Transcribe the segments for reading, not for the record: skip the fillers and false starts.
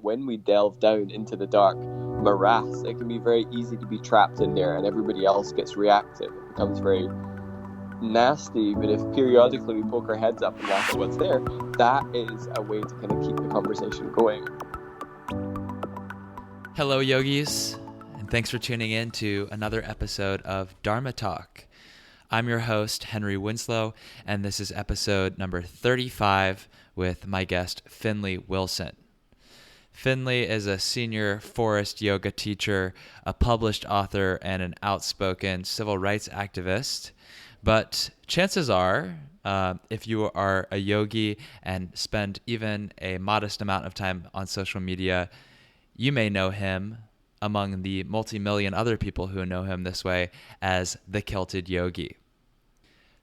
when we delve down into the dark morass, it can be very easy to be trapped in there, and everybody else gets reactive. It becomes very nasty. But if periodically we poke our heads up and laugh at what's there, that is a way to kind of keep the conversation going. Hello, yogis, and thanks for tuning in to another episode of Dharma Talk. I'm your host, Henry Winslow, and this is episode number 35 with my guest, Finlay Wilson. Finlay is a senior Forrest Yoga teacher, a published author, and an outspoken civil rights activist. But chances are, if you are a yogi and spend even a modest amount of time on social media, you may know him among the multi-million other people who know him this way as the Kilted Yogi.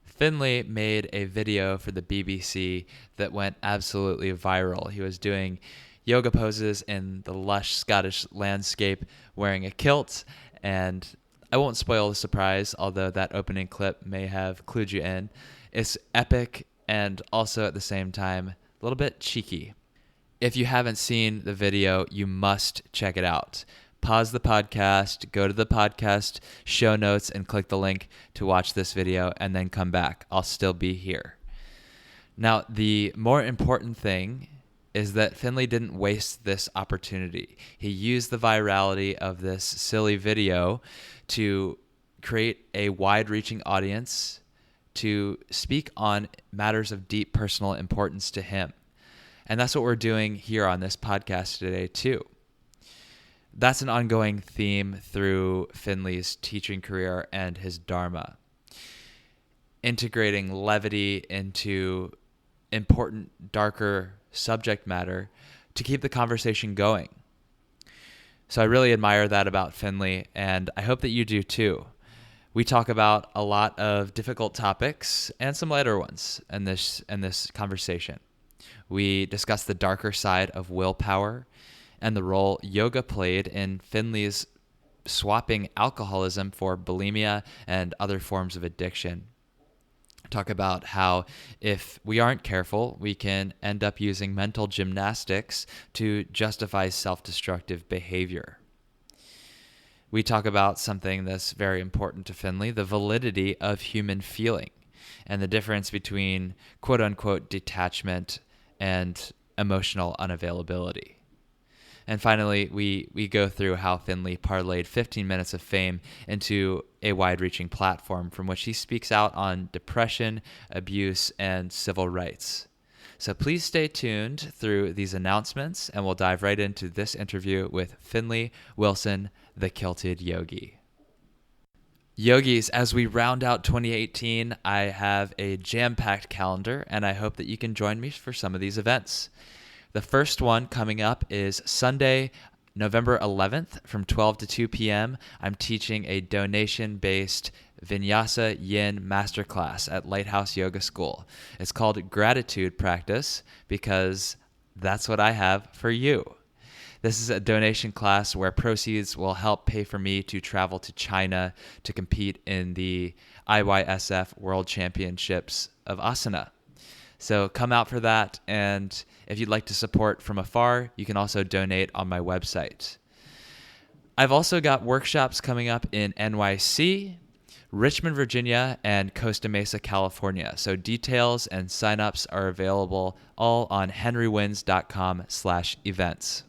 Finlay made a video for the BBC that went absolutely viral. He was doing yoga poses in the lush Scottish landscape wearing a kilt, and I won't spoil the surprise, although that opening clip may have clued you in. It's epic and also at the same time a little bit cheeky. If you haven't seen the video, you must check it out. Pause the podcast, go to the podcast show notes and click the link to watch this video, and then come back. I'll still be here. Now, the more important thing is that Finlay didn't waste this opportunity. He used the virality of this silly video to create a wide-reaching audience to speak on matters of deep personal importance to him. And that's what we're doing here on this podcast today, too. That's an ongoing theme through Finlay's teaching career and his Dharma. Integrating levity into important, darker subject matter to keep the conversation going. So I really admire that about Finlay, and I hope that you do too. We talk about a lot of difficult topics and some lighter ones in this conversation. We discuss the darker side of willpower and the role yoga played in Finlay's swapping alcoholism for bulimia and other forms of addiction. Talk about how if we aren't careful, we can end up using mental gymnastics to justify self-destructive behavior. We talk about something that's very important to Finlay, the validity of human feeling and the difference between quote-unquote detachment and emotional unavailability. And finally, we go through how Finlay parlayed 15 minutes of fame into a wide-reaching platform from which he speaks out on depression, abuse, and civil rights. So please stay tuned through these announcements, and we'll dive right into this interview with Finlay Wilson, the Kilted Yogi. Yogis, as we round out 2018, I have a jam-packed calendar, and I hope that you can join me for some of these events. The first one coming up is Sunday, November 11th from 12 to 2 p.m. I'm teaching a donation-based Vinyasa Yin masterclass at Lighthouse Yoga School. It's called Gratitude Practice because that's what I have for you. This is a donation class where proceeds will help pay for me to travel to China to compete in the IYSF World Championships of Asana. So come out for that, and if you'd like to support from afar, you can also donate on my website. I've also got workshops coming up in NYC, Richmond, Virginia, and Costa Mesa, California. So details and signups are available all on henrywins.com/events.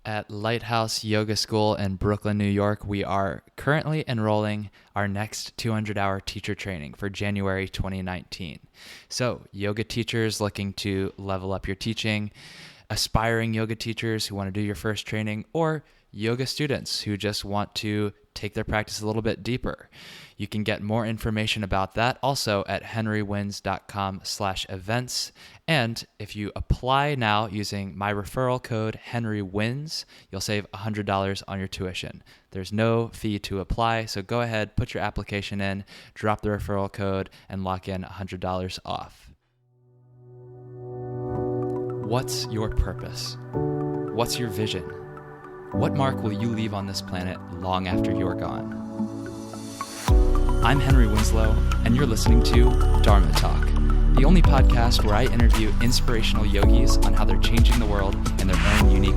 At Lighthouse Yoga School in Brooklyn, New York, we are currently enrolling our next 200-hour teacher training for January 2019. So yoga teachers looking to level up your teaching, aspiring yoga teachers who want to do your first training, or yoga students who just want to take their practice a little bit deeper. You can get more information about that also at henrywins.com/events. And if you apply now using my referral code HenryWins, you'll save $100 on your tuition. There's no fee to apply, so go ahead, put your application in, drop the referral code, and lock in $100 off. What's your purpose? What's your vision? What mark will you leave on this planet long after you're gone? I'm Henry Winslow, and you're listening to Dharma Talk, the only podcast where I interview inspirational yogis on how they're changing the world in their own unique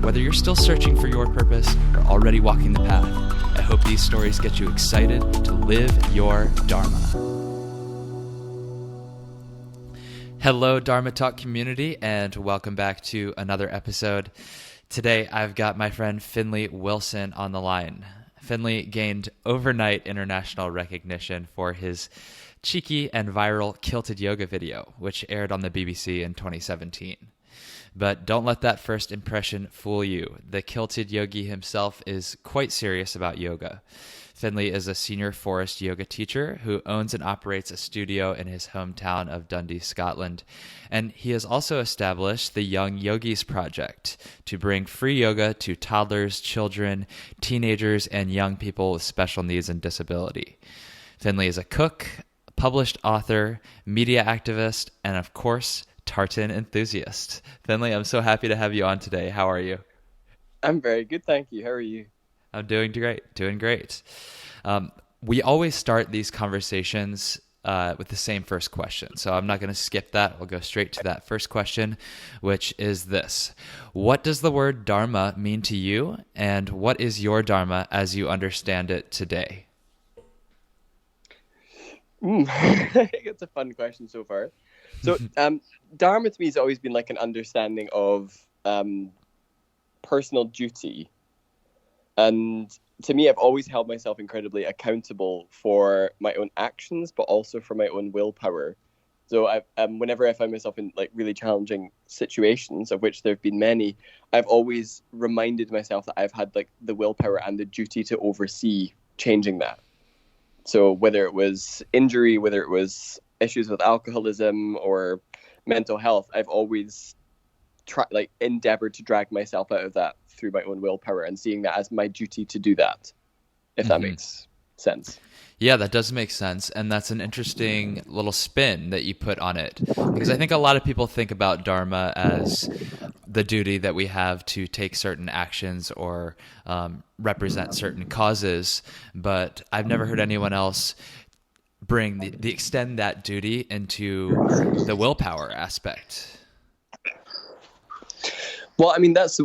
Whether you're still searching for your purpose or already walking the path, I hope these stories get you excited to live your Dharma. Hello, Dharma Talk community, and welcome back to another episode. Today, I've got my friend Finlay Wilson on the line. Finlay gained overnight international recognition for his cheeky and viral Kilted Yoga video, which aired on the BBC in 2017. But don't let that first impression fool you. The Kilted Yogi himself is quite serious about yoga. Finlay is a senior Forrest Yoga teacher who owns and operates a studio in his hometown of Dundee, Scotland. And he has also established the Young Yogis Project to bring free yoga to toddlers, children, teenagers, and young people with special needs and disability. Finlay is a cook, published author, media activist, and of course, tartan enthusiast. Finlay, I'm so happy to have you on today. How are you? I'm very good, thank you. How are you? I'm doing great. We always start these conversations with the same first question. So I'm not going to skip that. We'll go straight to that first question, which is this. What does the word Dharma mean to you? And what is your Dharma as you understand it today? It's a fun question so far. So Dharma to me has always been like an understanding of personal duty. And to me, I've always held myself incredibly accountable for my own actions, but also for my own willpower. So whenever I find myself in like really challenging situations, of which there have been many, I've always reminded myself that I've had like the willpower and the duty to oversee changing that. So whether it was injury, whether it was issues with alcoholism or mental health, I've always endeavored to drag myself out of that through my own willpower and seeing that as my duty to do that, if that makes sense. Yeah, that does make sense. And that's an interesting little spin that you put on it. Because I think a lot of people think about Dharma as the duty that we have to take certain actions or represent certain causes. But I've never heard anyone else bring the extend that duty into the willpower aspect. Well, I mean, that's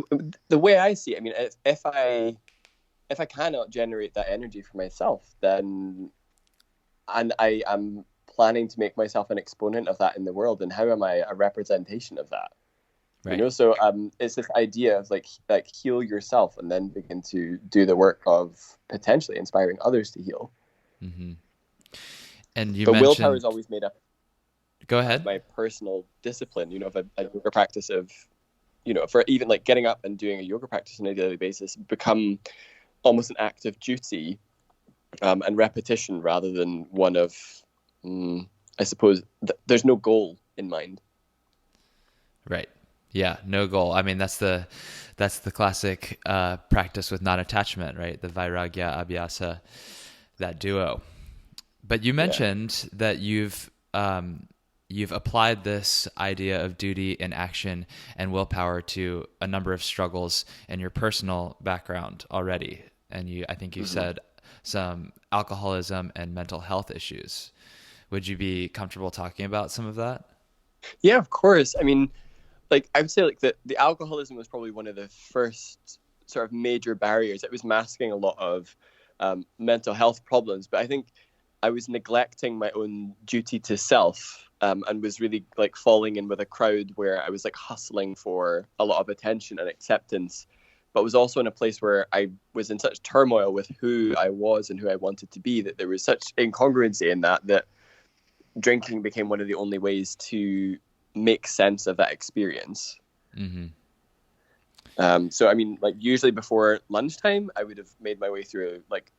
the way I see it. I mean, if I cannot generate that energy for myself, then and I am planning to make myself an exponent of that in the world, and how am I a representation of that? Right. You know, so it's this idea of like heal yourself and then begin to do the work of potentially inspiring others to heal. Mm-hmm. And you but mentioned willpower is always made up. Go ahead. Of my personal discipline, you know, of a yoga practice of, you know, for even like getting up and doing a yoga practice on a daily basis, become almost an act of duty and repetition rather than one of, I suppose, there's no goal in mind. Right. Yeah, no goal. I mean, that's the classic practice with non-attachment, right? The vairagya abhyasa, that duo. But you mentioned that you've applied this idea of duty and action and willpower to a number of struggles in your personal background already. And I think you said some alcoholism and mental health issues. Would you be comfortable talking about some of that? Yeah, of course. I mean, like I would say like the alcoholism was probably one of the first sort of major barriers. It was masking a lot of mental health problems. But I think I was neglecting my own duty to self and was really like falling in with a crowd where I was like hustling for a lot of attention and acceptance, but was also in a place where I was in such turmoil with who I was and who I wanted to be that there was such incongruency in that drinking became one of the only ways to make sense of that experience. Mm-hmm. So, I mean, like usually before lunchtime, I would have made my way through like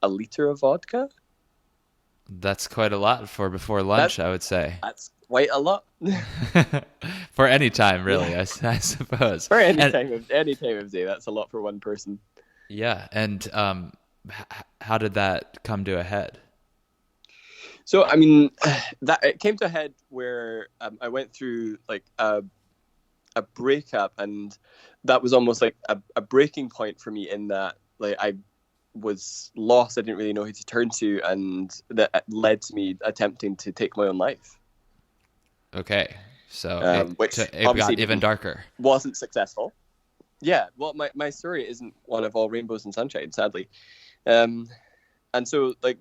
a liter of vodka. That's quite a lot for before lunch, I would say. That's quite a lot. For any time, really, I suppose. For any time of day, that's a lot for one person. Yeah, and how did that come to a head? So, I mean, that it came to a head where I went through like a breakup, and that was almost like a breaking point for me in that like I was lost. I didn't really know who to turn to, and that led to me attempting to take my own life. Okay, so which it got even darker. Wasn't successful. Yeah, well, my story isn't one of all rainbows and sunshine, sadly. Um, and so, like,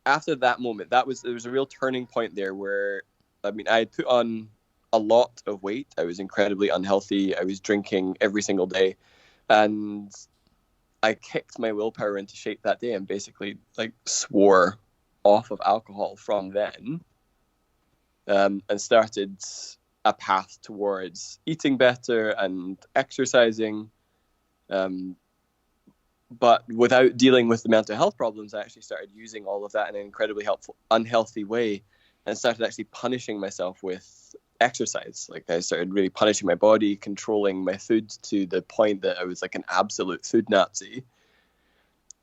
after that moment, there was a real turning point there where, I mean, I had put on a lot of weight. I was incredibly unhealthy. I was drinking every single day, and I kicked my willpower into shape that day and basically like swore off of alcohol from then, and started a path towards eating better and exercising. Um, but without dealing with the mental health problems, I actually started using all of that in an incredibly helpful, unhealthy way, and started actually punishing myself with exercise. Like I started really punishing my body, controlling my food to the point that I was like an absolute food Nazi.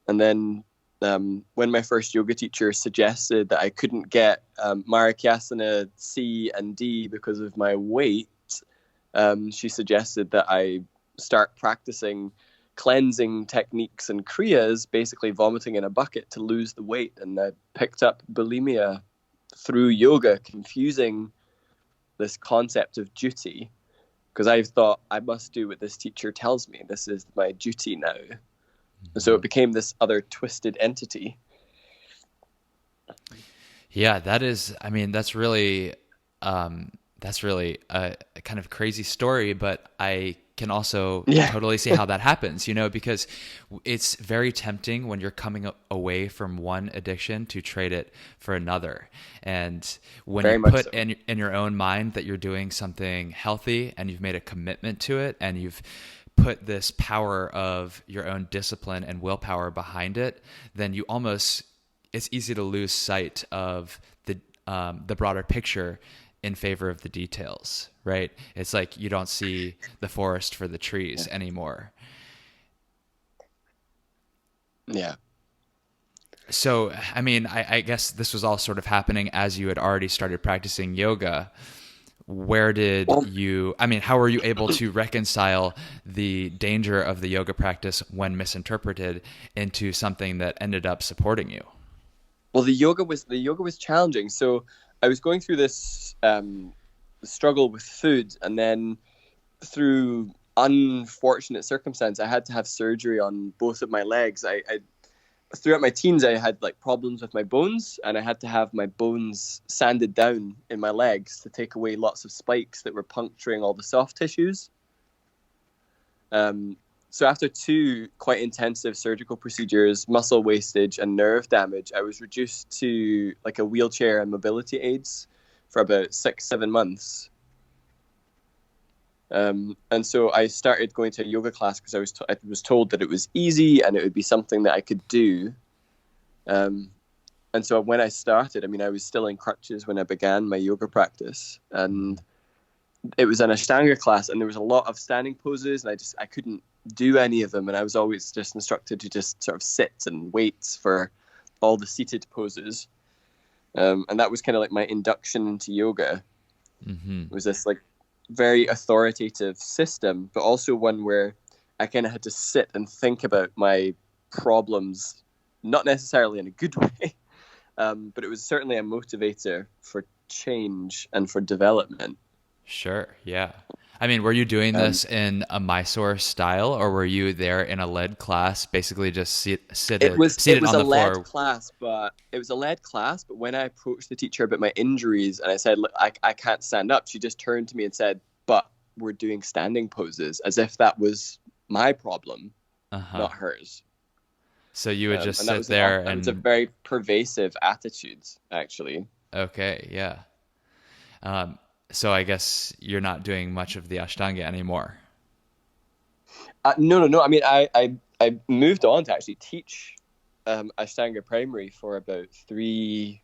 And then when my first yoga teacher suggested that I couldn't get Maracasana C and D because of my weight, she suggested that I start practicing cleansing techniques and kriyas, basically vomiting in a bucket to lose the weight. And I picked up bulimia through yoga, confusing this concept of duty, because I thought I must do what this teacher tells me. This is my duty now. And so it became this other twisted entity. Yeah, that is, I mean, that's really a kind of crazy story, but I can also totally see how that happens, because it's very tempting when you're coming away from one addiction to trade it for another. And when you put in your own mind that you're doing something healthy and you've made a commitment to it and you've put this power of your own discipline and willpower behind it, then it's easy to lose sight of the broader picture in favor of the details, right? It's like you don't see the forest for the trees anymore. Yeah. So, I mean, I guess this was all sort of happening as you had already started practicing yoga. How were you able to reconcile the danger of the yoga practice when misinterpreted into something that ended up supporting you? Well, the yoga was challenging. So I was going through this struggle with food, and then through unfortunate circumstance, I had to have surgery on both of my legs. I throughout my teens, I had like problems with my bones, and I had to have my bones sanded down in my legs to take away lots of spikes that were puncturing all the soft tissues. So after 2 quite intensive surgical procedures, muscle wastage and nerve damage, I was reduced to like a wheelchair and mobility aids for about 6-7 months. And so I started going to a yoga class because I was told that it was easy and it would be something that I could do. And so when I started, I mean, I was still in crutches when I began my yoga practice, and it was an Ashtanga class, and there was a lot of standing poses, and I couldn't do any of them, and I was always just instructed to just sort of sit and wait for all the seated poses. And that was kind of like my induction into yoga. Mm-hmm. It was this like very authoritative system, but also one where I kind of had to sit and think about my problems, not necessarily in a good way, but it was certainly a motivator for change and for development. Sure, yeah. I mean, were you doing this in a Mysore style, or were you there in a lead class, basically just seated on the floor? It was a lead class, but when I approached the teacher about my injuries and I said, look, I can't stand up, she just turned to me and said, but we're doing standing poses, as if that was my problem, not hers. So you would just sit there and... It was a very pervasive attitude, actually. Okay, yeah. So I guess you're not doing much of the Ashtanga anymore. No. I mean, I moved on to actually teach Ashtanga primary for about 3-4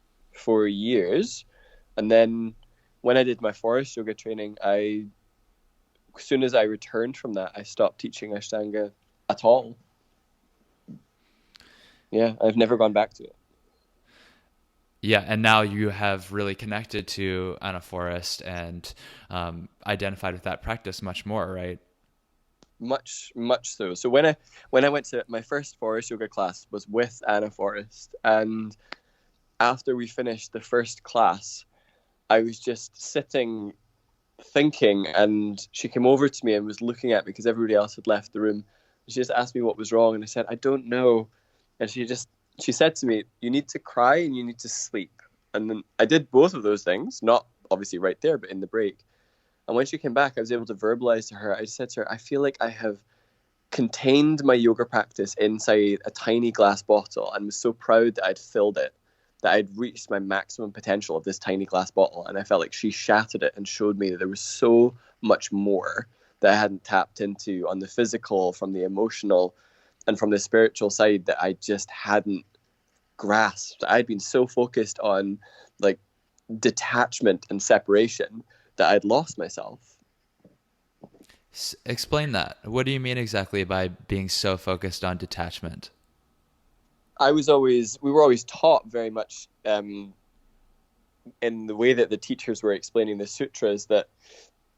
years. And then when I did my Forrest Yoga training, as soon as I returned from that, I stopped teaching Ashtanga at all. Yeah, I've never gone back to it. Yeah, and now you have really connected to Anna Forrest and identified with that practice much more, right? Much so. So when I went to my first Forrest Yoga class was with Anna Forrest, and after we finished the first class, I was just sitting thinking, and she came over to me and was looking at me because everybody else had left the room. She just asked me what was wrong, and I said, I don't know. And she said to me, you need to cry and you need to sleep. And then I did both of those things, not obviously right there, but in the break. And when she came back, I was able to verbalize to her. I said to her, I feel like I have contained my yoga practice inside a tiny glass bottle and was so proud that I'd filled it, that I'd reached my maximum potential of this tiny glass bottle. And I felt like she shattered it and showed me that there was so much more that I hadn't tapped into on the physical, from the emotional, and from the spiritual side that I just hadn't grasped. I'd been so focused on like detachment and separation that I'd lost myself. Explain that. What do you mean exactly by being so focused on detachment? We were always taught very much in the way that the teachers were explaining the sutras, that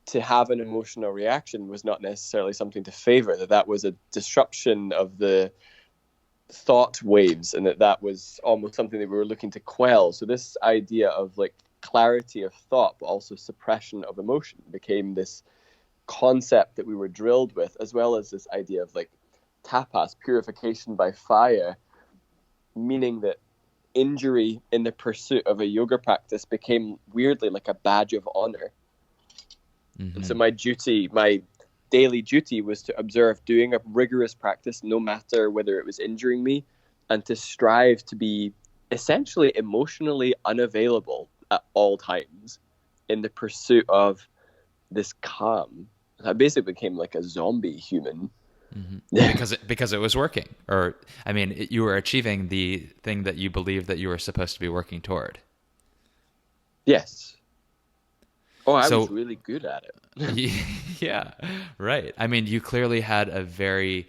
to have an emotional reaction was not necessarily something to favor, that was a disruption of the thought waves, and that was almost something that we were looking to quell. So this idea of like clarity of thought, but also suppression of emotion, became this concept that we were drilled with, as well as this idea of like tapas, purification by fire, meaning that injury in the pursuit of a yoga practice became weirdly like a badge of honor. Mm-hmm. And so my daily duty was to observe doing a rigorous practice, no matter whether it was injuring me, and to strive to be essentially emotionally unavailable at all times in the pursuit of this calm. I basically became like a zombie human. Mm-hmm. because it was working, or I mean, you were achieving the thing that you believed that you were supposed to be working toward. Yes. Oh, I was really good at it. Yeah, right. I mean, you clearly had a very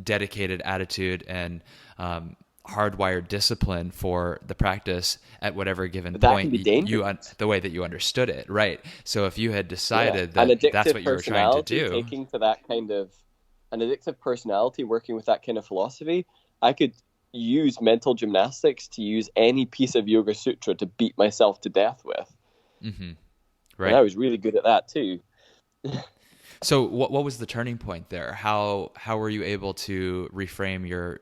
dedicated attitude and hardwired discipline for the practice at whatever given point, the way that you understood it, right? So if you had decided that that's what you were trying to do, taking to that kind of an addictive personality, working with that kind of philosophy, I could use mental gymnastics to use any piece of Yoga Sutra to beat myself to death with. Mm-hmm. Right. And I was really good at that too. So what was the turning point there? How were you able to reframe your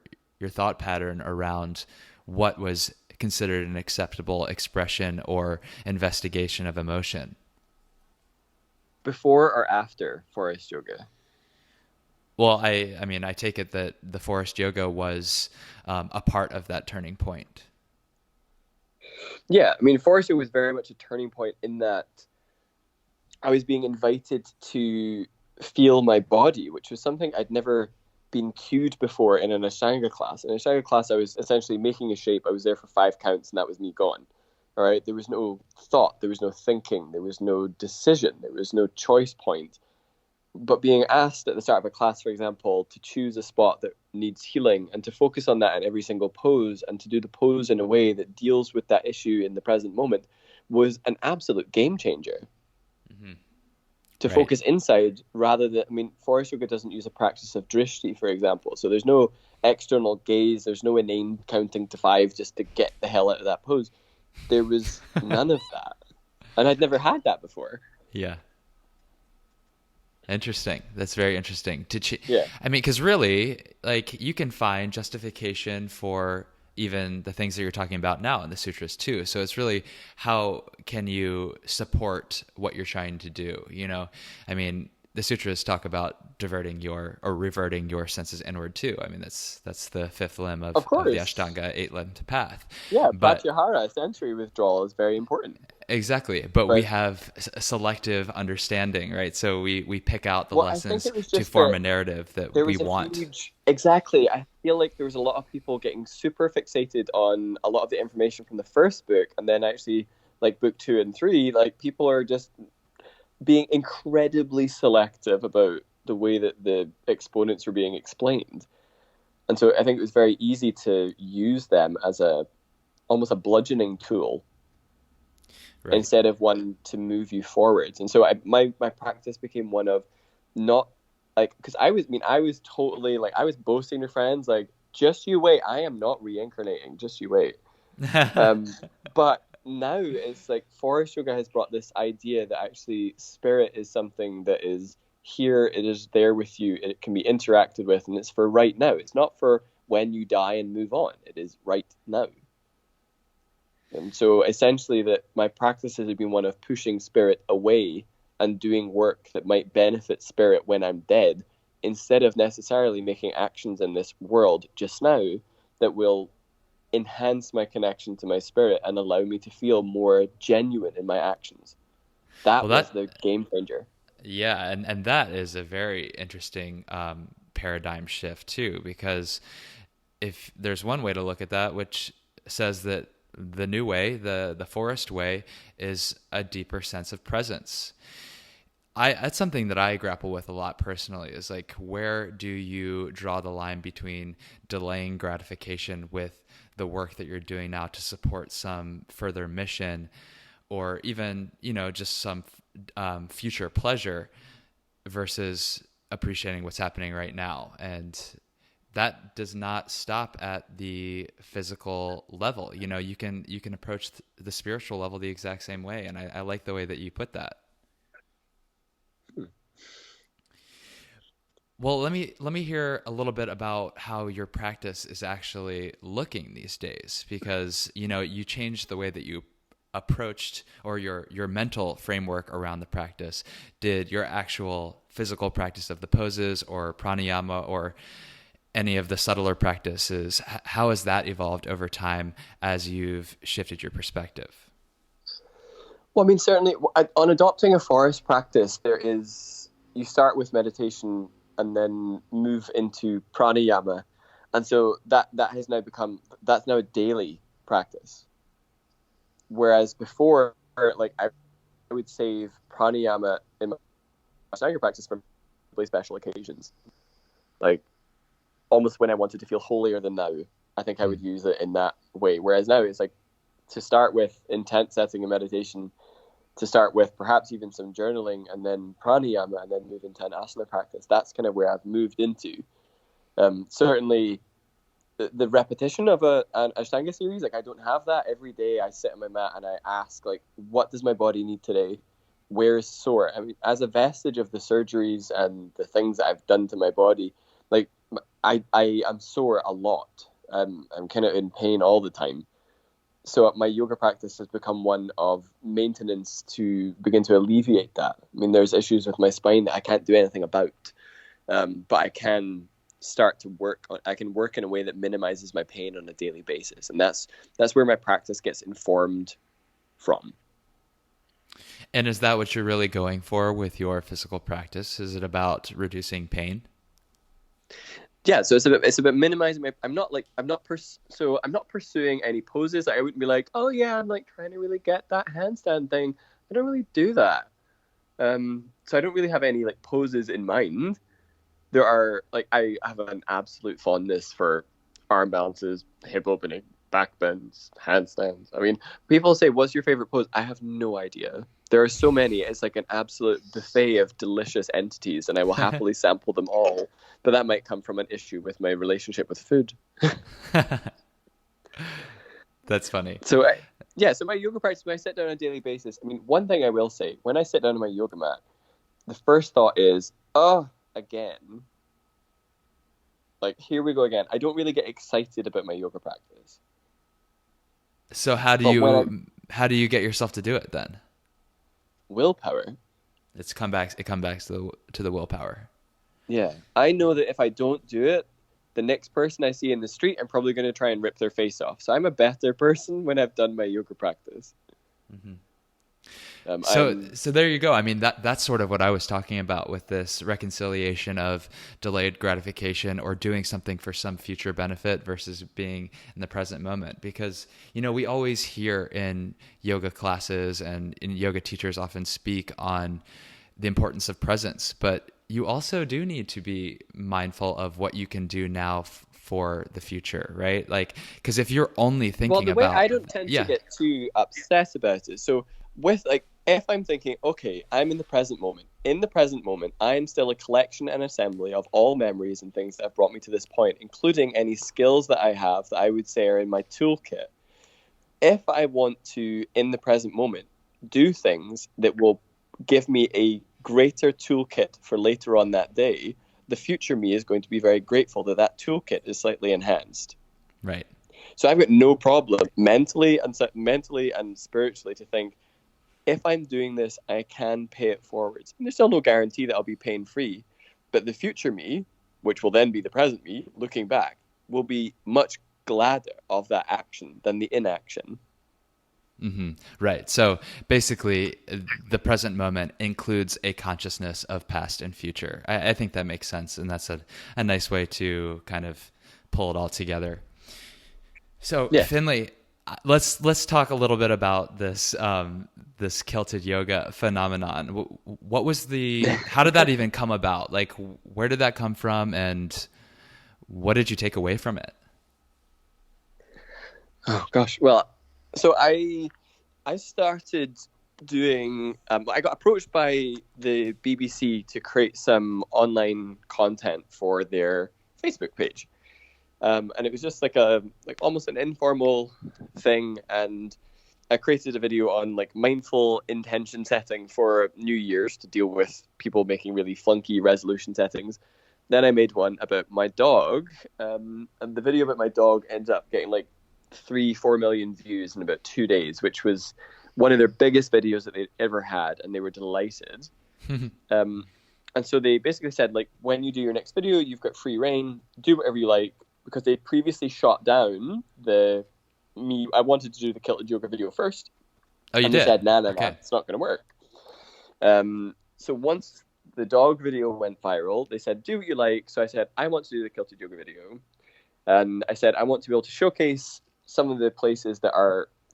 thought pattern around what was considered an acceptable expression or investigation of emotion? Before or after Forrest Yoga? Well, I mean, I take it that the Forrest Yoga was a part of that turning point. Yeah, I mean, Forrest Yoga was very much a turning point in that I was being invited to feel my body, which was something I'd never been cued before in an Ashtanga class. In an Ashtanga class, I was essentially making a shape. I was there for 5 counts, and that was me gone. All right, there was no thought, there was no thinking, there was no decision, there was no choice point. But being asked at the start of a class, for example, to choose a spot that needs healing and to focus on that in every single pose, and to do the pose in a way that deals with that issue in the present moment, was an absolute game changer. Mm-hmm. To focus inside rather than, I mean, Forrest Yoga doesn't use a practice of drishti, for example. So there's no external gaze, there's no inane counting to 5 just to get the hell out of that pose. There was none of that. And I'd never had that before. Yeah. Interesting. That's very interesting. Yeah. I mean, because really, like, you can find justification for even the things that you're talking about now in the sutras too. So it's really, how can you support what you're trying to do? You know, I mean, the sutras talk about reverting your senses inward too. I mean, that's the 5th limb of the Ashtanga 8-limbed path. Yeah, pratyahara, sensory withdrawal, is very important. Exactly, but we have a selective understanding, right? So we pick out the lessons to form a narrative that we want. Exactly. I feel like there was a lot of people getting super fixated on a lot of the information from the first book, and then actually, like book 2 and 3, like people are just being incredibly selective about the way that the exponents are being explained. And so I think it was very easy to use them as almost a bludgeoning tool. Right. Instead of one to move you forwards. And so my practice became one of not like, because I was totally like, I was boasting to friends like, just you wait, I am not reincarnating, just you wait. But now it's like Forrest Yoga has brought this idea that actually spirit is something that is here, it is there with you, it can be interacted with, and it's for right now. It's not for when you die and move on. It is right now. And so essentially that my practices have been one of pushing spirit away and doing work that might benefit spirit when I'm dead, instead of necessarily making actions in this world just now that will enhance my connection to my spirit and allow me to feel more genuine in my actions. That was the game changer. Yeah, and that is a very interesting paradigm shift too, because if there's one way to look at that, which says that the new way, the forest way, is a deeper sense of presence. That's something that I grapple with a lot personally, is like, where do you draw the line between delaying gratification with the work that you're doing now to support some further mission, or even, just some future pleasure, versus appreciating what's happening right now. And that does not stop at the physical level. You can approach the spiritual level the exact same way. And I like the way that you put that. Well, let me hear a little bit about how your practice is actually looking these days, because you changed the way that you approached, or your mental framework around the practice. Did your actual physical practice of the poses or pranayama or any of the subtler practices, how has that evolved over time as you've shifted your perspective? Well, I mean, certainly on adopting a forest practice, you start with meditation and then move into pranayama. And so that has now that's now a daily practice. Whereas before, like I would save pranayama in my Ashtanga practice for really special occasions. Like almost when I wanted to feel holier than now, I think I would use it in that way. Whereas now it's like to start with intent setting and meditation, to start with perhaps even some journaling, and then pranayama, and then move into an asana practice. That's kind of where I've moved into. Certainly the repetition of an Ashtanga series, like I don't have that every day. I sit on my mat and I ask, like, what does my body need today? Where is sore? I mean, as a vestige of the surgeries and the things that I've done to my body, like I am sore a lot. I'm kind of in pain all the time. So my yoga practice has become one of maintenance to begin to alleviate that. I mean, there's issues with my spine that I can't do anything about, but I can start to work on. I can work in a way that minimizes my pain on a daily basis, and that's where my practice gets informed from. And is that what you're really going for with your physical practice? Is it about reducing pain? Yeah, so it's about minimizing my. I'm not pursuing any poses. I wouldn't be like, oh yeah, I'm like trying to really get that handstand thing. I don't really do that. So I don't really have any like poses in mind. There are like I have an absolute fondness for arm balances, hip opening, back bends, handstands. I mean, people say, "What's your favorite pose?" I have no idea. There are so many. It's like an absolute buffet of delicious entities, and I will happily sample them all. But that might come from an issue with my relationship with food. That's funny. So my yoga practice, when I sit down on a daily basis, I mean, one thing I will say, when I sit down on my yoga mat, the first thought is, oh, again. Like, here we go again. I don't really get excited about my yoga practice. So how do you get yourself to do it then? Willpower. It comes back to the willpower. Yeah. I know that if I don't do it, the next person I see in the street, I'm probably going to try and rip their face off. So I'm a better person when I've done my yoga practice. Mm-hmm. So there you go. I mean, that's sort of what I was talking about with this reconciliation of delayed gratification or doing something for some future benefit versus being in the present moment. Because, we always hear in yoga classes and yoga teachers often speak on the importance of presence, but you also do need to be mindful of what you can do now for the future, right? Like, because if you're only thinking about... I don't tend to get too obsessed about it. So if I'm thinking, okay, I'm in the present moment. In the present moment, I am still a collection and assembly of all memories and things that have brought me to this point, including any skills that I have that I would say are in my toolkit. if I want to, in the present moment, do things that will give me a greater toolkit for later on that day, the future me is going to be very grateful that that toolkit is slightly enhanced. Right. So I've got no problem mentally and spiritually to think, if I'm doing this, I can pay it forwards. And there's still no guarantee that I'll be pain free, but the future me, which will then be the present me, looking back, will be much gladder of that action than the inaction. Mm-hmm. Right. So basically, the present moment includes a consciousness of past and future. I think that makes sense, and that's a nice way to kind of pull it all together. So Yeah. Finlay, let's talk a little bit about this this Kilted Yoga phenomenon. How did that even come about? Like, where did that come from, and what did you take away from it? Oh gosh. Well, so I started doing. I got approached by the BBC to create some online content for their Facebook page, and it was just like almost an informal thing. And I created a video on like mindful intention setting for New Year's to deal with people making really flunky resolution settings. Then I made one about my dog, and the video about my dog ends up getting like 3-4 million views in about 2 days, which was one of their biggest videos that they'd ever had, and they were delighted. And so they basically said, like, when you do your next video, you've got free reign, do whatever you like, because they previously shot down I wanted to do the Kilted Yoga video first. Oh, you and did? They said, nah, Okay. it's not going to work. So once the dog video went viral, they said, do what you like. So I said, I want to do the Kilted Yoga video. And I said, I want to be able to showcase some of the places that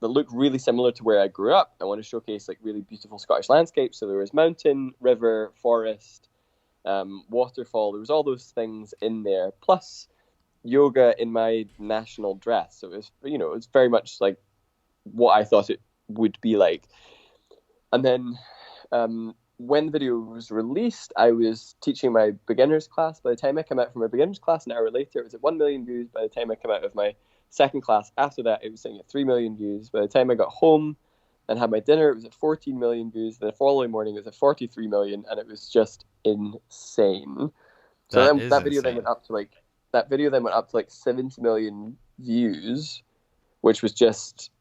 look really similar to where I grew up. I want to showcase like really beautiful Scottish landscapes. So there was mountain, river, forest, waterfall. There was all those things in there. Plus yoga in my national dress. So it was very much like what I thought it would be like. And then when the video was released, I was teaching my beginners class. By the time I came out from my beginners class, an hour later, it was at 1 million views. By the time I came out of my second class, after that, it was sitting at 3 million views. By the time I got home and had my dinner, it was at 14 million views. Then the following morning, it was at 43 million, and it was just insane. So that video then went up to like 70 million views, which was just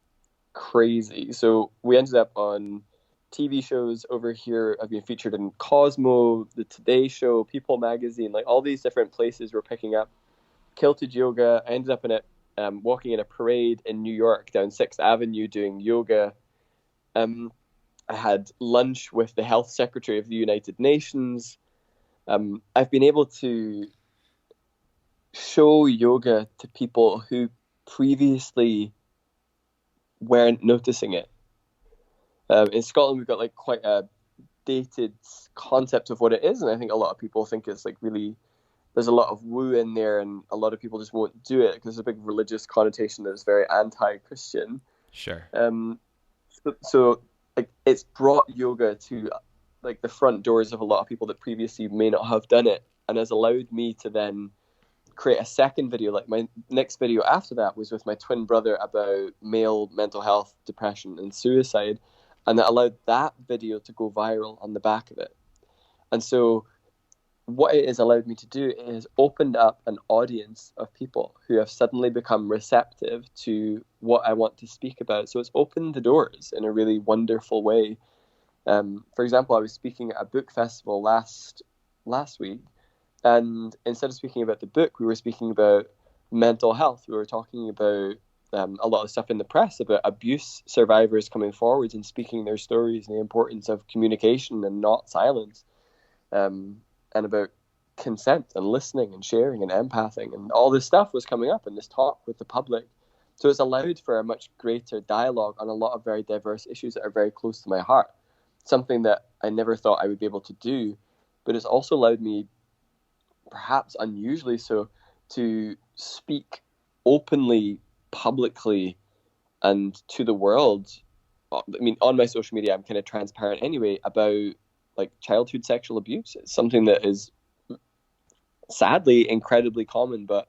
crazy. So we ended up on TV shows over here. I've been featured in Cosmo, The Today Show, People Magazine, like all these different places were picking up Kilted Yoga. I ended up in it, walking in a parade in New York down 6th Avenue doing yoga. I had lunch with the Health Secretary of the United Nations. I've been able to show yoga to people who previously weren't noticing it. In Scotland, we've got like quite a dated concept of what it is, and I think a lot of people think it's like really, there's a lot of woo in there, and a lot of people just won't do it because there's a big religious connotation that is very anti-Christian. Sure. So like it's brought yoga to like the front doors of a lot of people that previously may not have done it, and has allowed me to then create a second video. Like my next video after that was with my twin brother about male mental health, depression, and suicide. And that allowed that video to go viral on the back of it. And so what it has allowed me to do is opened up an audience of people who have suddenly become receptive to what I want to speak about. So it's opened the doors in a really wonderful way. For example, I was speaking at a book festival last week, and instead of speaking about the book, we were speaking about mental health. We were talking about a lot of stuff in the press about abuse survivors coming forwards and speaking their stories and the importance of communication and not silence, and about consent and listening and sharing and empathing, and all this stuff was coming up in this talk with the public. So it's allowed for a much greater dialogue on a lot of very diverse issues that are very close to my heart, something that I never thought I would be able to do. But it's also allowed me, perhaps unusually so, to speak openly, publicly, and to the world. I mean, on my social media, I'm kind of transparent anyway about like childhood sexual abuse. It's something that is sadly incredibly common, but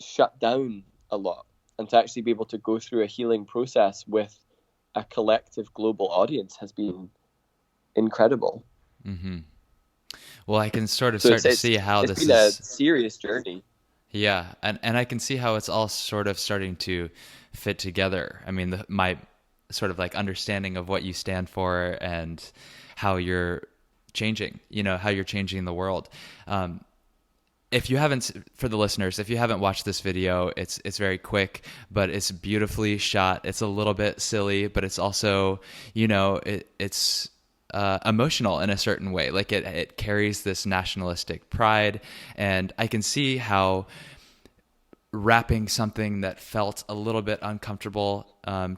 shut down a lot. and to actually be able to go through a healing process with a collective global audience has been incredible. Mm-hmm. Well, I can sort of So start to see how it's this been a is. serious journey. Yeah, and I can see how it's all sort of starting to fit together. I mean, my sort of like understanding of what you stand for and how you're changing, how you're changing the world. If you haven't, for the listeners, if you haven't watched this video, it's very quick, but it's beautifully shot. It's a little bit silly, but it's also, it's emotional in a certain way. Like it carries this nationalistic pride, and I can see how wrapping something that felt a little bit uncomfortable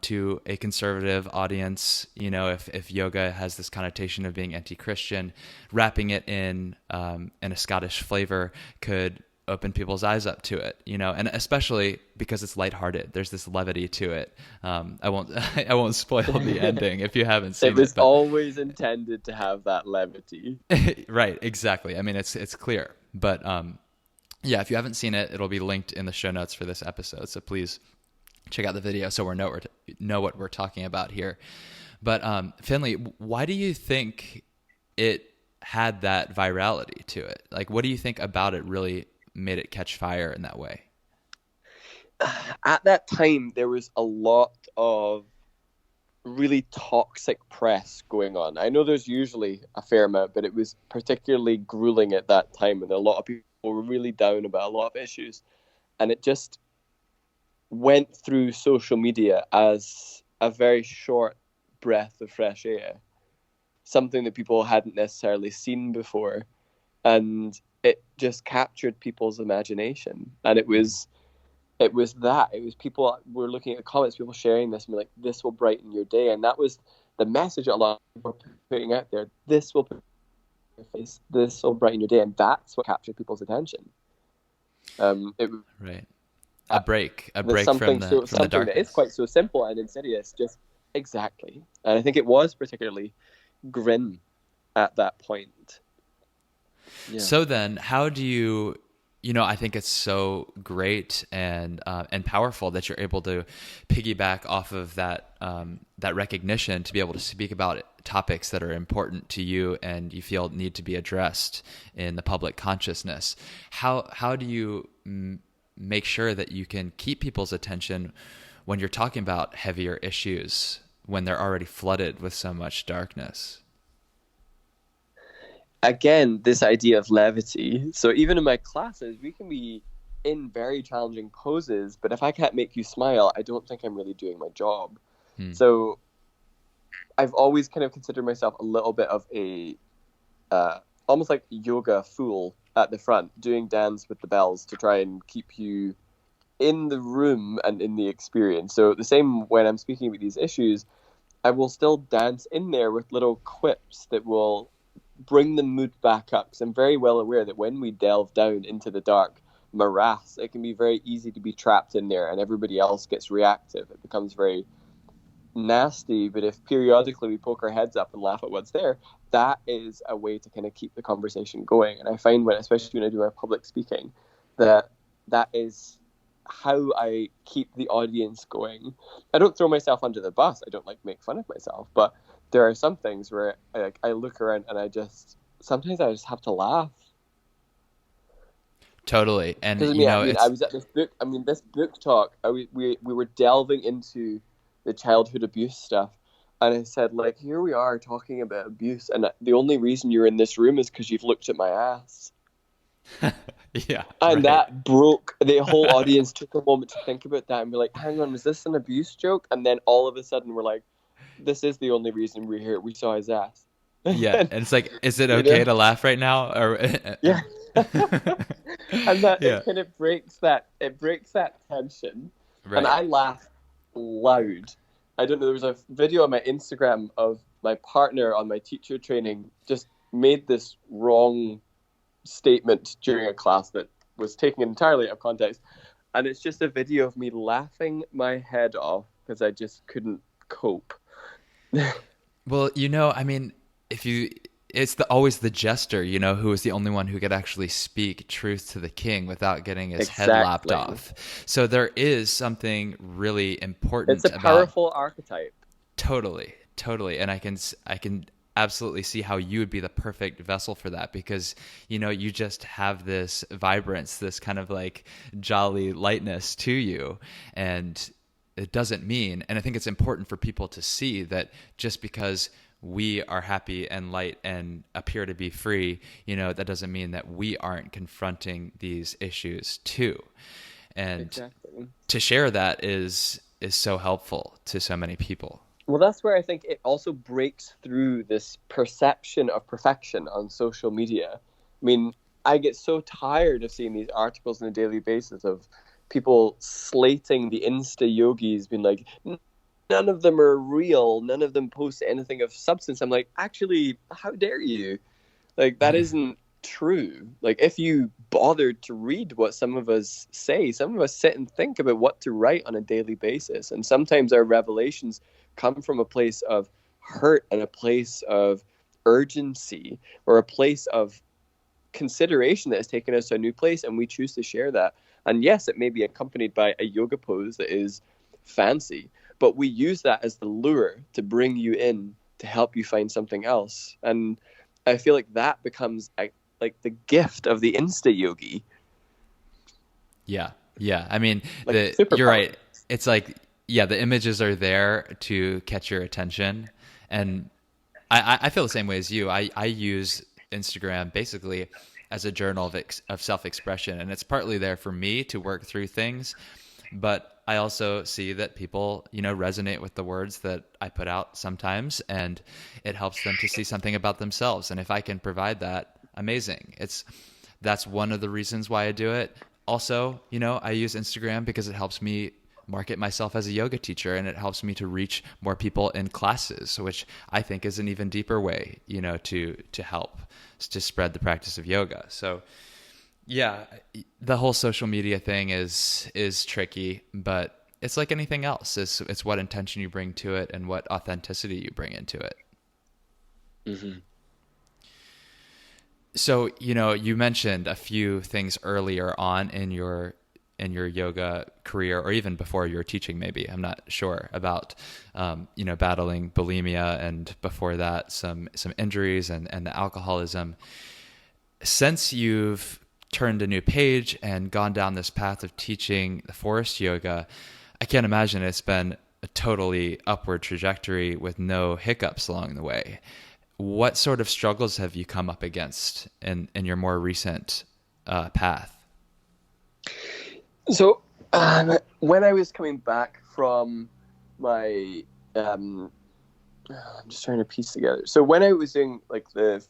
to a conservative audience, if yoga has this connotation of being anti-Christian, wrapping it in a Scottish flavor could open people's eyes up to it, and especially because it's lighthearted. There's this levity to it. I won't spoil the ending if you haven't seen it. It was always intended to have that levity. Right, exactly. I mean, it's clear, but yeah, if you haven't seen it, it'll be linked in the show notes for this episode. So please check out the video so we know what we're talking about here. But Finlay, why do you think it had that virality to it? Like, what do you think about it really made it catch fire in that way? At that time, there was a lot of really toxic press going on. I know there's usually a fair amount, but it was particularly grueling at that time, and a lot of people were really down about a lot of issues, and it just went through social media as a very short breath of fresh air, something that people hadn't necessarily seen before, and it just captured people's imagination. And it was people were looking at the comments, people sharing this and be like, this will brighten your day. And that was the message a lot of people were putting out there. This will put your face, this will brighten your day. And that's what captured people's attention. Right. A break from the something darkness. That is quite so simple and insidious. Just exactly. And I think it was particularly grim at that point. Yeah. So then how do you, I think it's so great and powerful that you're able to piggyback off of that recognition to be able to speak about topics that are important to you and you feel need to be addressed in the public consciousness. How do you make sure that you can keep people's attention when you're talking about heavier issues when they're already flooded with so much darkness? Again, this idea of levity. So even in my classes, we can be in very challenging poses, but if I can't make you smile, I don't think I'm really doing my job. So I've always kind of considered myself a little bit of a almost like yoga fool at the front, doing dance with the bells to try and keep you in the room and in the experience. So the same when I'm speaking about these issues, I will still dance in there with little quips that will bring the mood back up, because I'm very well aware that when we delve down into the dark morass, it can be very easy to be trapped in there and everybody else gets reactive. It becomes very nasty, but if periodically we poke our heads up and laugh at what's there, that is a way to kind of keep the conversation going. And I find especially when I do my public speaking, that is how I keep the audience going. I don't throw myself under the bus. I don't make fun of myself, but there are some things where I look around and sometimes I just have to laugh. Totally. And I was at this book talk. We were delving into the childhood abuse stuff, and I said, here we are talking about abuse, and the only reason you're in this room is because you've looked at my ass. Yeah. And right. That broke the whole audience. Took a moment to think about that and be like, hang on, was this an abuse joke? And then all of a sudden we're like, this is the only reason we're here. We saw his ass. Yeah, and it's like, is it okay to laugh right now? Or yeah. And that it kind of breaks that tension. Right. And I laugh loud. I don't know, there was a video on my Instagram of my partner on my teacher training just made this wrong statement during a class that was taken entirely out of context. And it's just a video of me laughing my head off because I just couldn't cope. Well, I mean, if you it's always the jester, who is the only one who could actually speak truth to the king without getting his head lopped Exactly. off. So there is something really It's important a about. powerful archetype. Totally, totally, and I can absolutely see how you would be the perfect vessel for that, because you just have this vibrance, this kind of like jolly lightness to you, and it doesn't mean, and I think it's important for people to see that just because we are happy and light and appear to be free, that doesn't mean that we aren't confronting these issues too. And Exactly. to share that is so helpful to so many people. Well, that's where I think it also breaks through this perception of perfection on social media. I mean, I get so tired of seeing these articles on a daily basis of people slating the Insta yogis, being like, none of them are real, none of them post anything of substance. I'm like, actually, how dare you? Like, that isn't true. Like, if you bothered to read what some of us say, some of us sit and think about what to write on a daily basis. And sometimes our revelations come from a place of hurt and a place of urgency or a place of consideration that has taken us to a new place, and we choose to share that. And yes, it may be accompanied by a yoga pose that is fancy, but we use that as the lure to bring you in to help you find something else. And I feel like that becomes like the gift of the Insta yogi. Yeah. Yeah. I mean, Like you're superpower. right. It's like, yeah, the images are there to catch your attention. And I feel the same way as you. I use Instagram basically as a journal of self-expression. And it's partly there for me to work through things. But I also see that people, resonate with the words that I put out sometimes, and it helps them to see something about themselves. And if I can provide that, amazing. That's one of the reasons why I do it. Also, I use Instagram because it helps me market myself as a yoga teacher, and it helps me to reach more people in classes, which I think is an even deeper way, to help to spread the practice of yoga. So yeah, the whole social media thing is tricky, but it's like anything else. It's what intention you bring to it and what authenticity you bring into it. Mm-hmm. So, you mentioned a few things earlier on in your yoga career, or even before you were teaching, maybe, I'm not sure, about battling bulimia, and before that some injuries and the alcoholism. Since you've turned a new page and gone down this path of teaching the Forrest Yoga, I can't imagine it's been a totally upward trajectory with no hiccups along the way. What sort of struggles have you come up against in your more recent path? So when I was coming back from my, I'm just trying to piece together. So when I was doing like the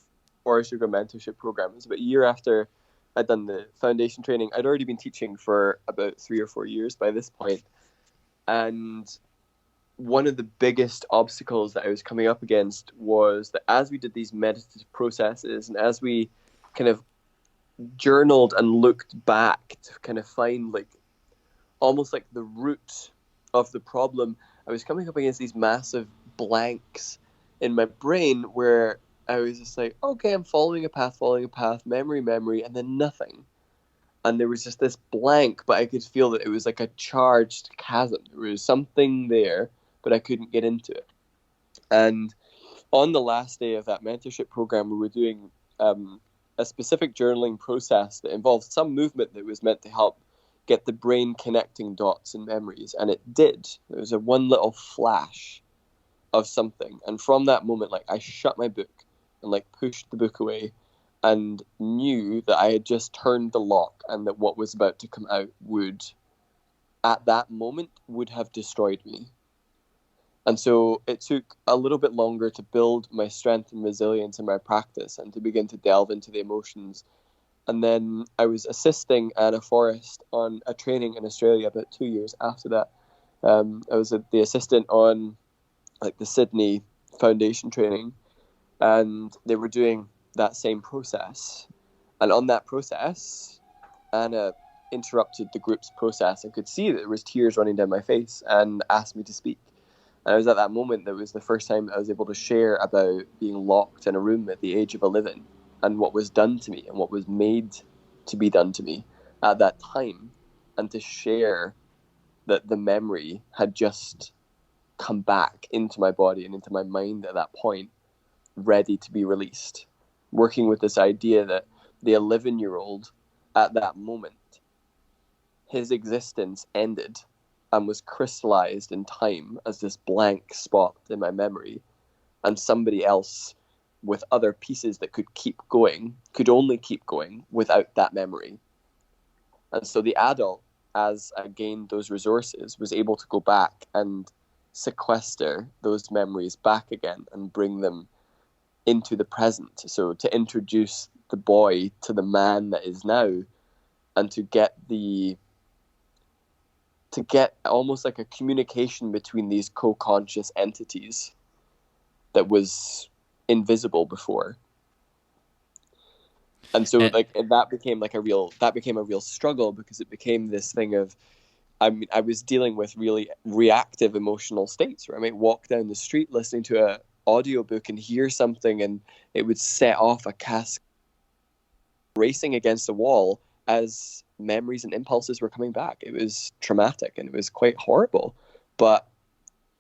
Forrest Yoga mentorship program, it was about a year after I'd done the foundation training. I'd already been teaching for about 3 or 4 years by this point. And one of the biggest obstacles that I was coming up against was that as we did these meditative processes and as we kind of journaled and looked back to kind of find like almost like the root of the problem, I was coming up against these massive blanks in my brain where I was just like, okay, I'm following a path, memory, and then nothing. And there was just this blank, but I could feel that it was like a charged chasm. There was something there, but I couldn't get into it. And on the last day of that mentorship program, we were doing a specific journaling process that involved some movement that was meant to help get the brain connecting dots and memories. And it did. There was a one little flash of something. And from that moment, like I shut my book and like pushed the book away and knew that I had just turned the lock and that what was about to come out would, at that moment, would have destroyed me. And so it took a little bit longer to build my strength and resilience in my practice and to begin to delve into the emotions. And then I was assisting Anna Forrest on a training in Australia about 2 years after that. I was the assistant on like the Sydney foundation training, and they were doing that same process. And on that process, Anna interrupted the group's process and could see that there was tears running down my face and asked me to speak. And I was at that moment that was the first time I was able to share about being locked in a room at the age of 11 and what was done to me and what was made to be done to me at that time, and to share that the memory had just come back into my body and into my mind at that point, ready to be released. Working with this idea that the 11-year-old at that moment, his existence ended and was crystallized in time as this blank spot in my memory, and somebody else with other pieces that could keep going could only keep going without that memory. And so the adult, as I gained those resources, was able to go back and sequester those memories back again and bring them into the present. So to introduce the boy to the man that is now, and to get almost like a communication between these co-conscious entities that was invisible before. And so that became a real struggle, because it became this thing of, I was dealing with really reactive emotional states where I might walk down the street listening to a audiobook and hear something, and it would set off a cascade racing against a wall as memories and impulses were coming back. It was traumatic and it was quite horrible, but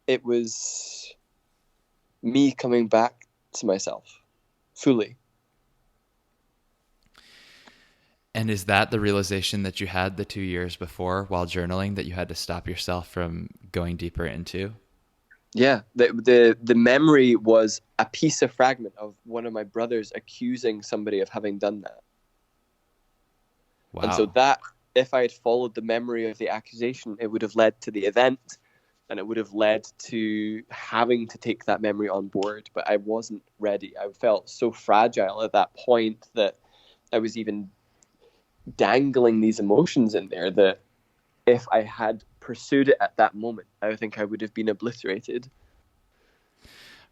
it was me coming back to myself fully. And is that the realization that you had the 2 years before while journaling that you had to stop yourself from going deeper into? Yeah, the memory was a piece of fragment of one of my brothers accusing somebody of having done that. Wow. And so that, if I had followed the memory of the accusation, it would have led to the event, and it would have led to having to take that memory on board. But I wasn't ready. I felt so fragile at that point that I was even dangling these emotions in there that if I had pursued it at that moment, I think I would have been obliterated.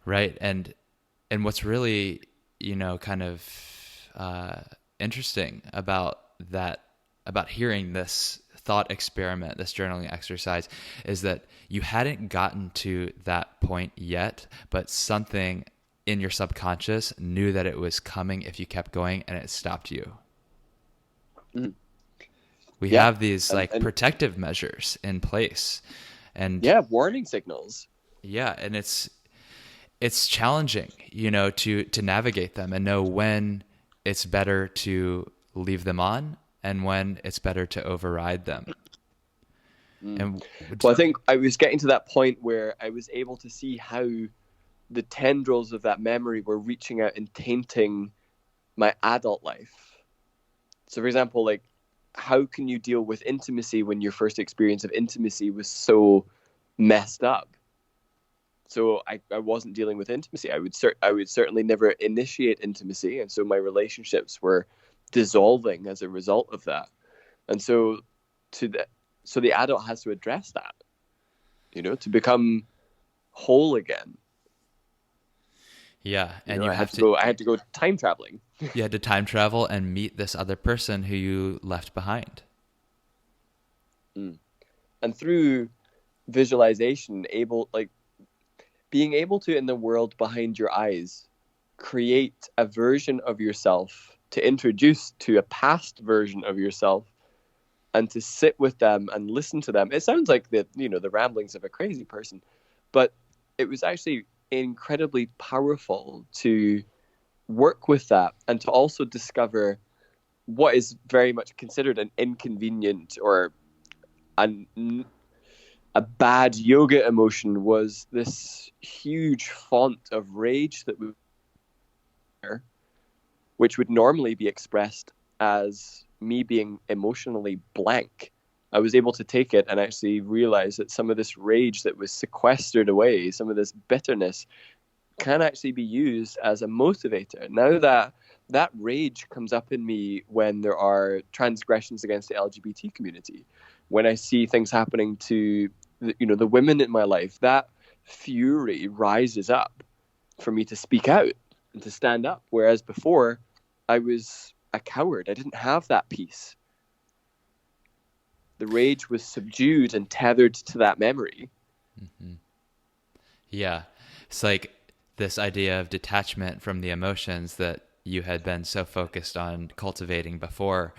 Right. And what's really, kind of interesting about that, about hearing this thought experiment, this journaling exercise, is that you hadn't gotten to that point yet, but something in your subconscious knew that it was coming if you kept going, and it stopped you. Mm. We have these and protective measures in place, and warning signals. Yeah. And it's challenging, to navigate them and know when it's better to leave them on and when it's better to override them. And I think I was getting to that point where I was able to see how the tendrils of that memory were reaching out and tainting my adult life. So, for example, how can you deal with intimacy when your first experience of intimacy was so messed up? So I wasn't dealing with intimacy. I would certainly never initiate intimacy, and so my relationships were dissolving as a result of that. And so the adult has to address that, to become whole again. Yeah, and I had to go time traveling. You had to time travel and meet this other person who you left behind. And through visualization, being able to, in the world behind your eyes, create a version of yourself to introduce to a past version of yourself, and to sit with them and listen to them. It sounds like the ramblings of a crazy person, but it was actually incredibly powerful to work with that, and to also discover what is very much considered an inconvenient or a bad yoga emotion was this huge font of rage that which would normally be expressed as me being emotionally blank. I was able to take it and actually realize that some of this rage that was sequestered away, some of this bitterness, can actually be used as a motivator. Now that rage comes up in me when there are transgressions against the LGBT community, when I see things happening to the women in my life, that fury rises up for me to speak out and to stand up. Whereas before, I was a coward. I didn't have that peace. The rage was subdued and tethered to that memory. Mm-hmm. Yeah. It's like this idea of detachment from the emotions that you had been so focused on cultivating before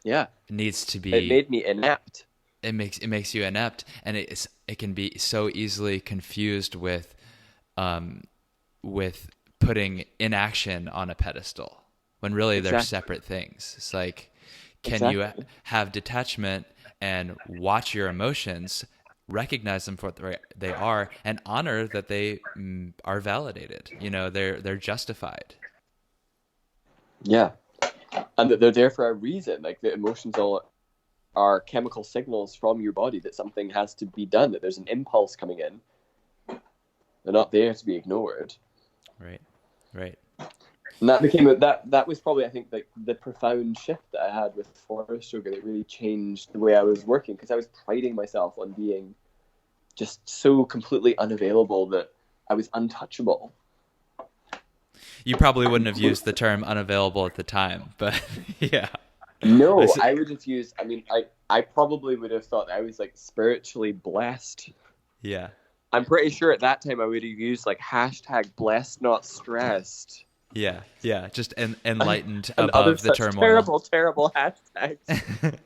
Yeah. needs to It be, made me inept. it makes you inept, and it can be so easily confused with putting inaction on a pedestal when really they're Exactly. separate things. It's like, can you Exactly. have detachment and watch your emotions, recognize them for what they are, and honor that they are validated? You know, they're justified. Yeah. And that they're there for a reason. Like the emotions all are chemical signals from your body that something has to be done, that there's an impulse coming in. They're not there to be ignored. Right. Right. And that was probably, I think, like the profound shift that I had with Forrest Yoga that really changed the way I was working, because I was priding myself on being just so completely unavailable that I was untouchable. You probably wouldn't have used the term unavailable at the time, but yeah. No, I would have used, I probably would have thought that I was like spiritually blessed. Yeah. I'm pretty sure at that time I would have used like hashtag blessed not stressed. Yeah. Yeah. Just enlightened and above other the such turmoil. terrible hashtags.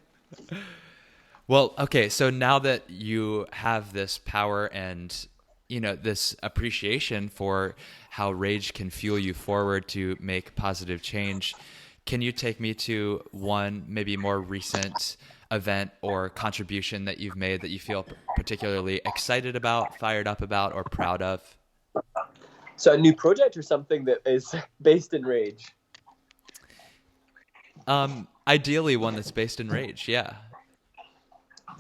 Well, okay, so now that you have this power and, you know, this appreciation for how rage can fuel you forward to make positive change, can you take me to one maybe more recent event or contribution that you've made that you feel particularly excited about, fired up about, or proud of? So a new project or something that is based in rage? Ideally one that's based in rage, yeah.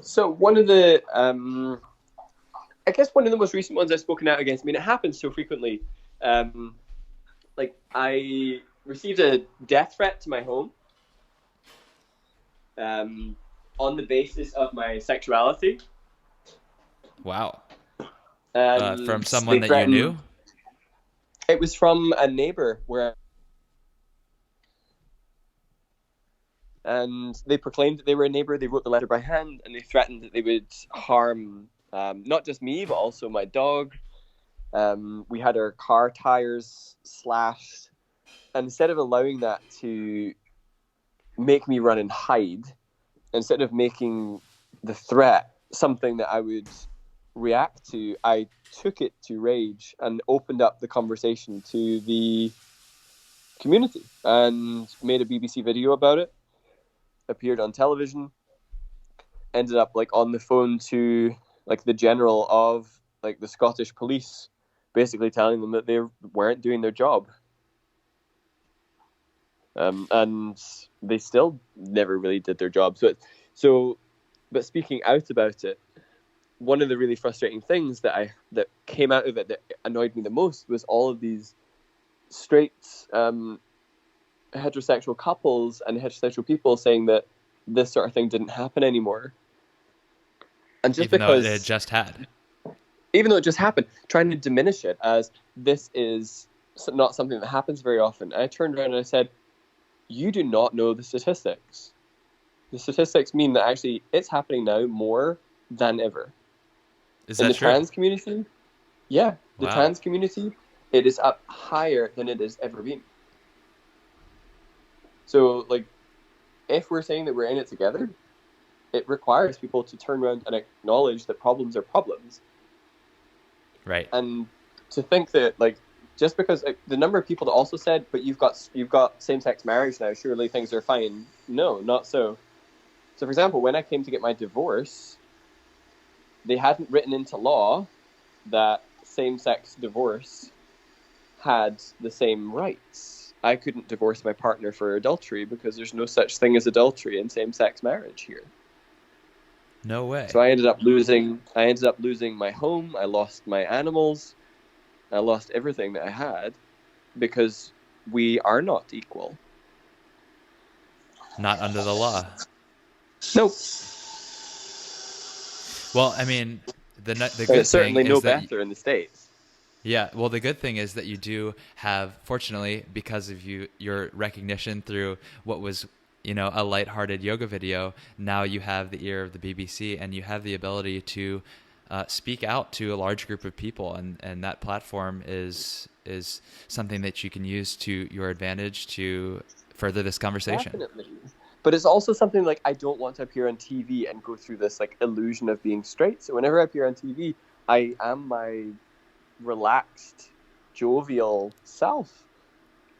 So one of the, I guess one of the most recent ones I've spoken out against, I mean, it happens so frequently. Like I received a death threat to my home on the basis of my sexuality. Wow. And From someone that you knew? It was from a neighbor and they proclaimed that they were a neighbor. They wrote the letter by hand, and they threatened that they would harm not just me, but also my dog. We had our car tires slashed. And instead of allowing that to make me run and hide, instead of making the threat something that I would react to, I took it to rage and opened up the conversation to the community and made a BBC video about it. Appeared on television, ended up like on the phone to like the general of like the Scottish police, basically telling them that they weren't doing their job. And they still never really did their job. But speaking out about it, one of the really frustrating things that came out of it that annoyed me the most was all of these straight heterosexual couples and heterosexual people saying that this sort of thing didn't happen anymore. And just even because though it just had. Even though it just happened, trying to diminish it as this is not something that happens very often. I turned around and I said, you do not know the statistics. The statistics mean that actually it's happening now more than ever. Is that true? Trans community? Yeah. The Wow. trans community, it is up higher than it has ever been. So, like, if we're saying that we're in it together, it requires people to turn around and acknowledge that problems are problems. Right. And to think that, like, just because the number of people that also said, but you've got same-sex marriage now, surely things are fine. No, not so. So, for example, when I came to get my divorce, they hadn't written into law that same-sex divorce had the same rights. I couldn't divorce my partner for adultery because there's no such thing as adultery in same-sex marriage here. No way. So I ended up losing my home. I lost my animals. I lost everything that I had because we are not equal. Not under the law. Nope. Well, I mean, the good it's certainly thing no is that better in the States. Yeah, well, the good thing is that you do have, fortunately, because of your recognition through what was, a lighthearted yoga video, now you have the ear of the BBC and you have the ability to speak out to a large group of people, and that platform is something that you can use to your advantage to further this conversation. Definitely. But it's also something like I don't want to appear on TV and go through this like illusion of being straight. So whenever I appear on TV, I am my relaxed, jovial self.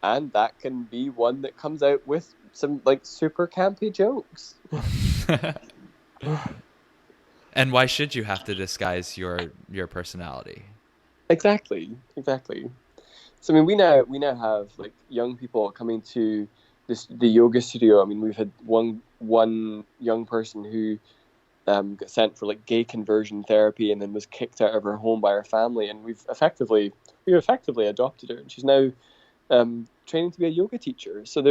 And that can be one that comes out with some like super campy jokes. And why should you have to disguise your personality? Exactly. So I mean, we now have like young people coming to the yoga studio. I mean, we've had one young person who got sent for like gay conversion therapy and then was kicked out of her home by her family, and we've effectively adopted her, and she's now training to be a yoga teacher. So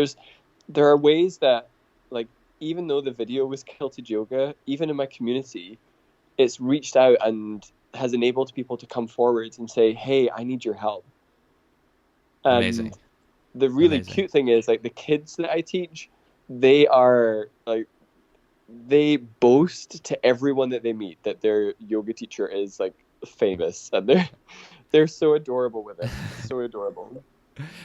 there are ways that, like, even though the video was Kilted Yoga, even in my community, it's reached out and has enabled people to come forward and say, hey, I need your help. Amazing. And the really cute thing is, like, the kids that I teach, they are like, they boast to everyone that they meet that their yoga teacher is like famous, and they're so adorable with it. So adorable.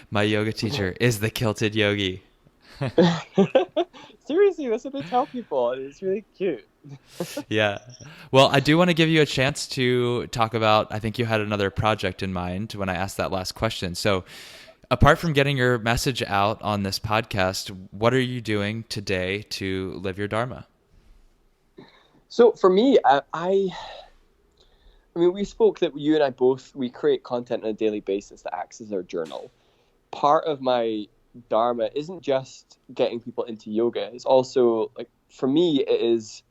My yoga teacher is the Kilted Yogi. Seriously, that's what they tell people. It's really cute. Yeah. Well, I do want to give you a chance to talk about, I think you had another project in mind when I asked that last question. So apart from getting your message out on this podcast, what are you doing today to live your Dharma? So for me, I mean, we spoke that you and I both, we create content on a daily basis that acts as our journal. Part of my Dharma isn't just getting people into yoga. It's also, like, for me, it's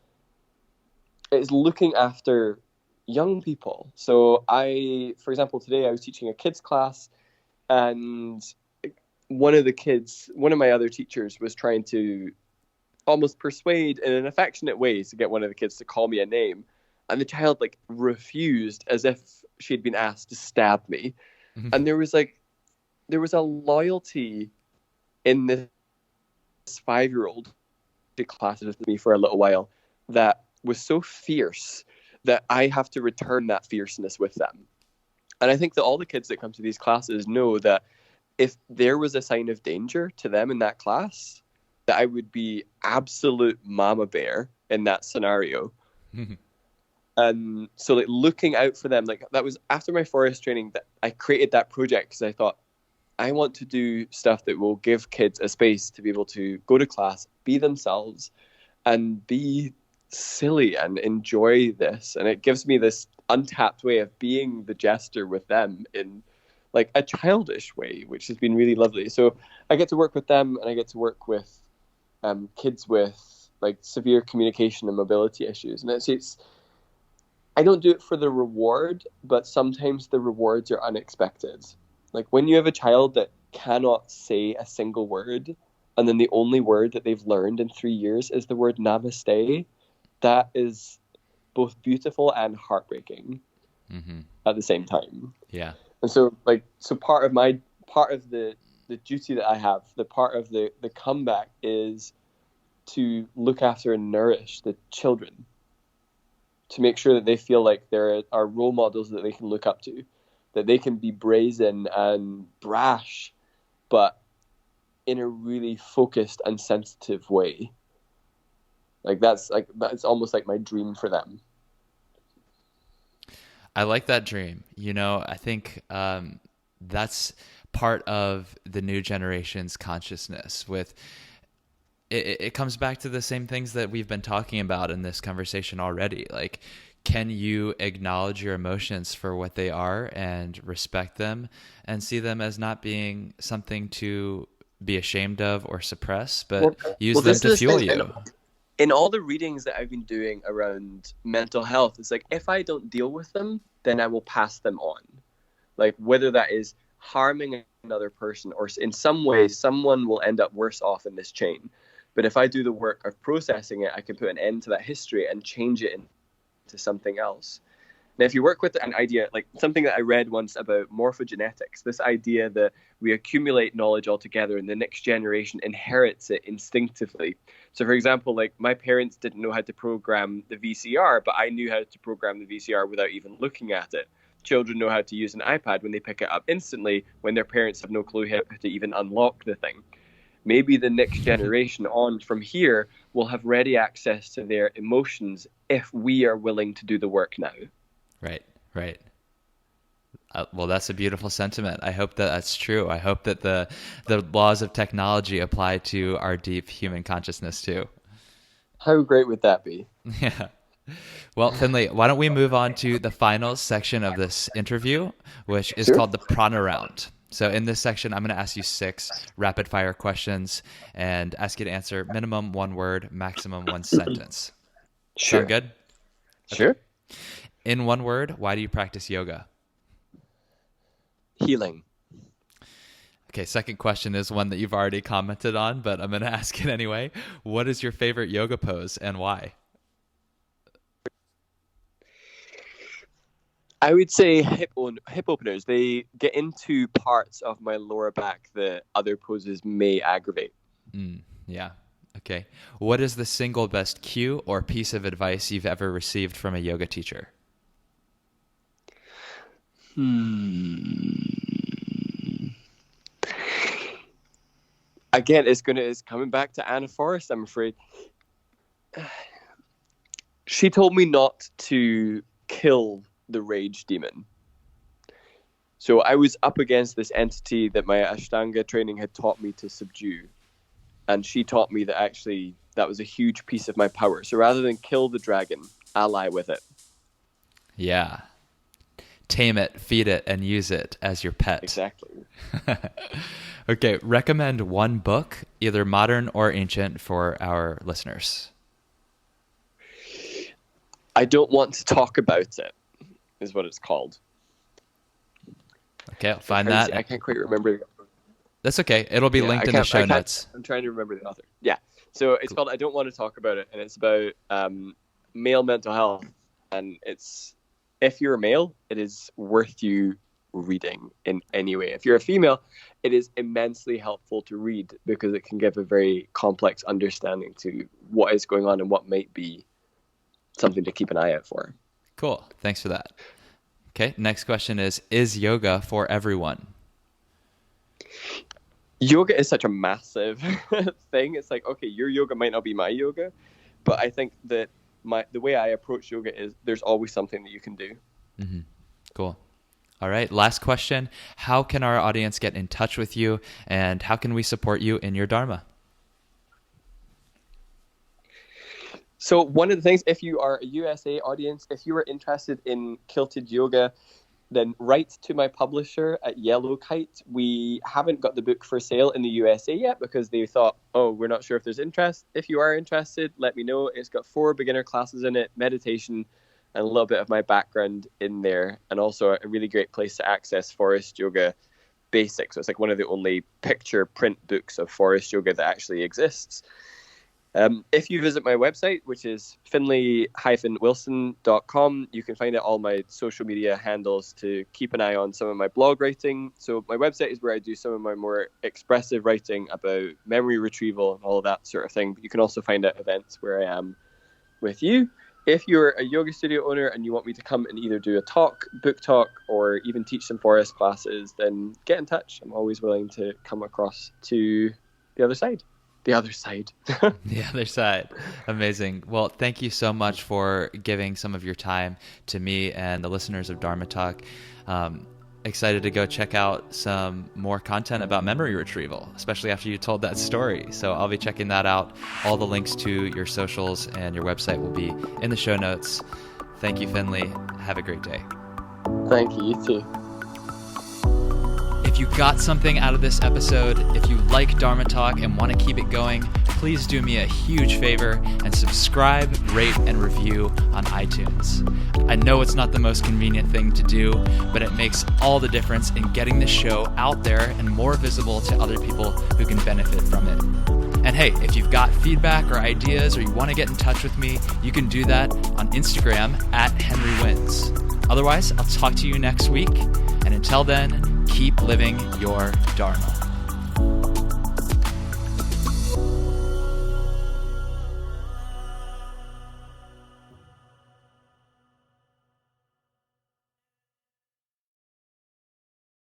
looking after young people. So for example, today I was teaching a kids class, and one of my other teachers was trying to almost persuade in an affectionate way to get one of the kids to call me a name. And the child like refused, as if she'd been asked to stab me. Mm-hmm. And there was a loyalty in this 5-year-old who classed with me for a little while that was so fierce that I have to return that fierceness with them. And I think that all the kids that come to these classes know that if there was a sign of danger to them in that class, that I would be absolute mama bear in that scenario. And so, like, looking out for them, like, that was after my Forrest training that I created that project, because I thought, I want to do stuff that will give kids a space to be able to go to class, be themselves, and be silly and enjoy this. And it gives me this untapped way of being the jester with them in like a childish way, which has been really lovely. So I get to work with them, and I get to work with kids with like severe communication and mobility issues. And it's I don't do it for the reward, but sometimes the rewards are unexpected. Like when you have a child that cannot say a single word, and then the only word that they've learned in 3 years is the word namaste, that is both beautiful and heartbreaking at the same time. Yeah. And so part of the duty that I have, the part of the comeback is to look after and nourish the children, to make sure that they feel like there are role models that they can look up to, that they can be brazen and brash, but in a really focused and sensitive way. That's almost like my dream for them. I like that dream. I think that's part of the new generation's consciousness. With it comes back to the same things that we've been talking about in this conversation already. Like, can you acknowledge your emotions for what they are and respect them and see them as not being something to be ashamed of or suppress, but use them to fuel you? In all the readings that I've been doing around mental health, it's like, if I don't deal with them, then I will pass them on. Like, whether that is harming another person or in some way, someone will end up worse off in this chain. But if I do the work of processing it, I can put an end to that history and change it into something else. Now, if you work with an idea, like something that I read once about morphogenetics, this idea that we accumulate knowledge altogether and the next generation inherits it instinctively. So, for example, like my parents didn't know how to program the VCR, but I knew how to program the VCR without even looking at it. Children know how to use an iPad when they pick it up instantly, when their parents have no clue how to even unlock the thing. Maybe the next generation on from here will have ready access to their emotions if we are willing to do the work now. Right. Well, that's a beautiful sentiment. I hope that that's true. I hope that the laws of technology apply to our deep human consciousness too. How great would that be? Yeah. Well, Finlay, why don't we move on to the final section of this interview, which is called the prana round. So in this section, I'm going to ask you 6 rapid fire questions and ask you to answer minimum 1 word, maximum 1 sentence. Sure. Sound good? Sure. Okay. In 1 word, why do you practice yoga? Healing. Okay, second question is one that you've already commented on, but I'm going to ask it anyway. What is your favorite yoga pose and why? I would say hip openers. They get into parts of my lower back that other poses may aggravate. Yeah. Okay. What is the single best cue or piece of advice you've ever received from a yoga teacher? Again, it's coming back to Anna Forrest, I'm afraid. She told me not to kill the rage demon. So I was up against this entity that my Ashtanga training had taught me to subdue. And she taught me that actually that was a huge piece of my power. So rather than kill the dragon, ally with it. Yeah. Tame it, feed it, and use it as your pet. Exactly. Okay, recommend 1 book, either modern or ancient, for our listeners. I Don't Want to Talk About It is what it's called. Okay, I'll find that. I can't quite remember. That's okay. It'll be linked in the show notes. I'm trying to remember the author. Yeah. So it's called I Don't Want to Talk About It, and it's about male mental health. And it's, if you're a male, it is worth you reading in any way. If you're a female, it is immensely helpful to read because it can give a very complex understanding to what is going on and what might be something to keep an eye out for. Cool. Thanks for that. Okay. Next question is yoga for everyone? Yoga is such a massive thing. It's like, okay, your yoga might not be my yoga, but I think that the way I approach yoga is there's always something that you can do. Mm-hmm. Cool. All right. Last question. How can our audience get in touch with you, and how can we support you in your Dharma? So one of the things, if you are a USA audience, if you are interested in Kilted Yoga, then write to my publisher at Yellow Kite. We haven't got the book for sale in the USA yet because they thought, oh, we're not sure if there's interest. If you are interested, let me know. It's got 4 beginner classes in it, meditation, and a little bit of my background in there, and also a really great place to access Forrest Yoga basics. So it's like one of the only picture print books of Forrest Yoga that actually exists. If you visit my website, which is finlay-wilson.com, you can find out all my social media handles to keep an eye on some of my blog writing. So my website is where I do some of my more expressive writing about memory retrieval and all of that sort of thing. But you can also find out events where I am with you. If you're a yoga studio owner and you want me to come and either do a talk, book talk, or even teach some Forrest classes, then get in touch. I'm always willing to come across to the other side. The other side. The other side. Amazing. Well, thank you so much for giving some of your time to me and the listeners of Dharma Talk. Excited to go check out some more content about memory retrieval, especially after you told that story. So I'll be checking that out. All the links to your socials and your website will be in the show notes. Thank you, Finlay. Have a great day. Thank you. You too. If you got something out of this episode, if you like Dharma Talk and want to keep it going, please do me a huge favor and subscribe, rate, and review on iTunes. I know it's not the most convenient thing to do, but it makes all the difference in getting the show out there and more visible to other people who can benefit from it. And hey, if you've got feedback or ideas or you want to get in touch with me, you can do that on Instagram at Henry Wins. Otherwise, I'll talk to you next week. And until then, keep living your Dharma.